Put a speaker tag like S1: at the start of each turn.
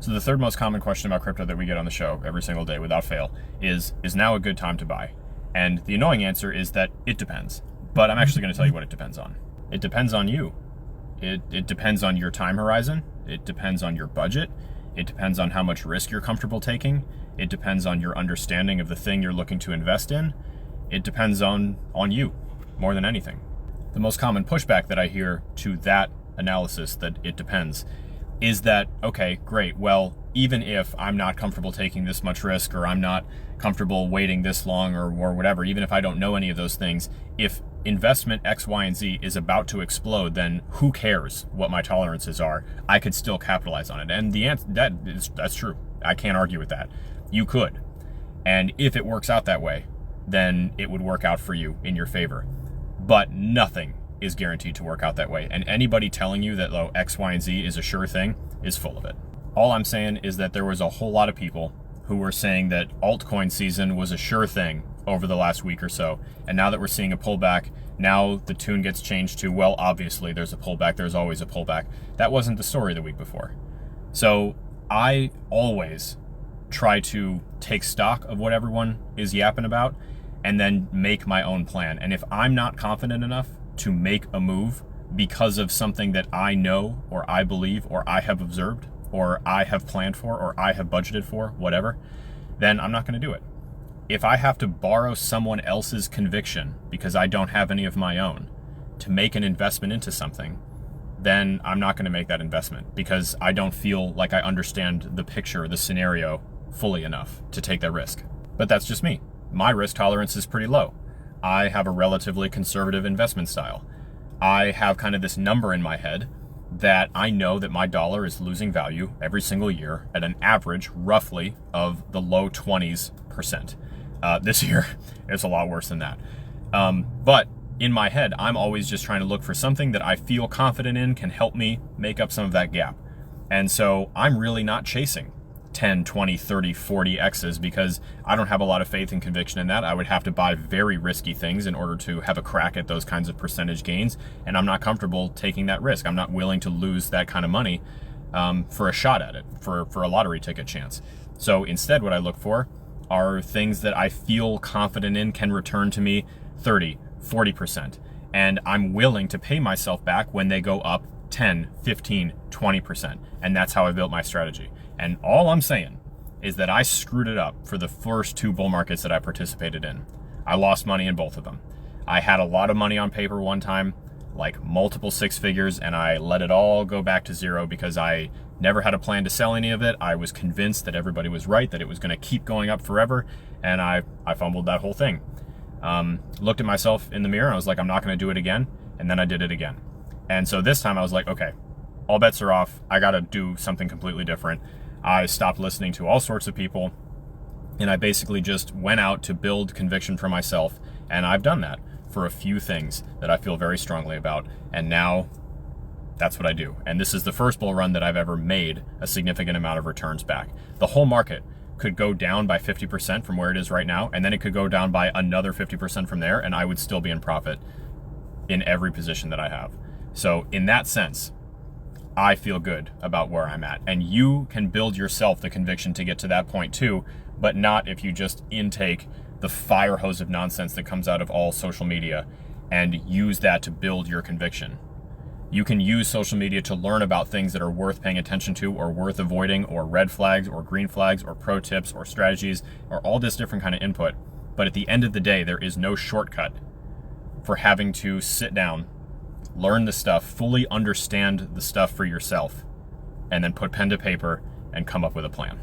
S1: So the third most common question about crypto that we get on the show every single day without fail is now a good time to buy? And the annoying answer is that it depends. But I'm actually going to tell you what it depends on. It depends on you. It depends on your time horizon. It depends on your budget. It depends on how much risk you're comfortable taking. It depends on your understanding of the thing you're looking to invest in. It depends on you more than anything. The most common pushback that I hear to that analysis, that it depends, is that, okay, great, well, even if I'm not comfortable taking this much risk, or I'm not comfortable waiting this long, or whatever, even if I don't know any of those things, if investment X, Y, and Z is about to explode, then who cares what my tolerances are? I could still capitalize on it. And the answer, that's true. I can't argue with that. You could. And if it works out that way, then it would work out for you in your favor. But nothing is guaranteed to work out that way. And anybody telling you that X, Y, and Z is a sure thing is full of it. All I'm saying is that there was a whole lot of people who were saying that altcoin season was a sure thing over the last week or so. And now that we're seeing a pullback, now the tune gets changed to, well, obviously there's a pullback, there's always a pullback. That wasn't the story the week before. So I always try to take stock of what everyone is yapping about and then make my own plan. And if I'm not confident enough to make a move because of something that I know, or I believe, or I have observed, or I have planned for, or I have budgeted for, whatever, then I'm not going to do it. If I have to borrow someone else's conviction because I don't have any of my own to make an investment into something, then I'm not going to make that investment because I don't feel like I understand the picture, the scenario fully enough to take that risk. But that's just me. My risk tolerance is pretty low. I have a relatively conservative investment style. I have kind of this number in my head that I know that my dollar is losing value every single year at an average roughly of the low 20%. This year, it's a lot worse than that. But in my head, I'm always just trying to look for something that I feel confident in can help me make up some of that gap. And so I'm really not chasing 10, 20, 30, 40 X's because I don't have a lot of faith and conviction in that. I would have to buy very risky things in order to have a crack at those kinds of percentage gains. And I'm not comfortable taking that risk. I'm not willing to lose that kind of money for a shot at it, for a lottery ticket chance. So instead, what I look for are things that I feel confident in can return to me 30, 40%. And I'm willing to pay myself back when they go up 10, 15, 20%. And that's how I built my strategy. And all I'm saying is that I screwed it up for the first two bull markets that I participated in. I lost money in both of them. I had a lot of money on paper one time, like multiple six figures, and I let it all go back to zero because I never had a plan to sell any of it. I was convinced that everybody was right, that it was going to keep going up forever, and I fumbled that whole thing. Looked at myself in the mirror, and I was like, I'm not going to do it again, and then I did it again. And so this time I was like, okay, all bets are off. I got to do something completely different. I stopped listening to all sorts of people, and I basically just went out to build conviction for myself, and I've done that for a few things that I feel very strongly about, and now that's what I do. And this is the first bull run that I've ever made a significant amount of returns back. The whole market could go down by 50% from where it is right now, and then it could go down by another 50% from there, and I would still be in profit in every position that I have. So in that sense, I feel good about where I'm at. And you can build yourself the conviction to get to that point too, but not if you just intake the fire hose of nonsense that comes out of all social media and use that to build your conviction. You can use social media to learn about things that are worth paying attention to or worth avoiding, or red flags or green flags or pro tips or strategies or all this different kind of input. But at the end of the day, there is no shortcut for having to sit down, learn the stuff, fully understand the stuff for yourself, and then put pen to paper and come up with a plan.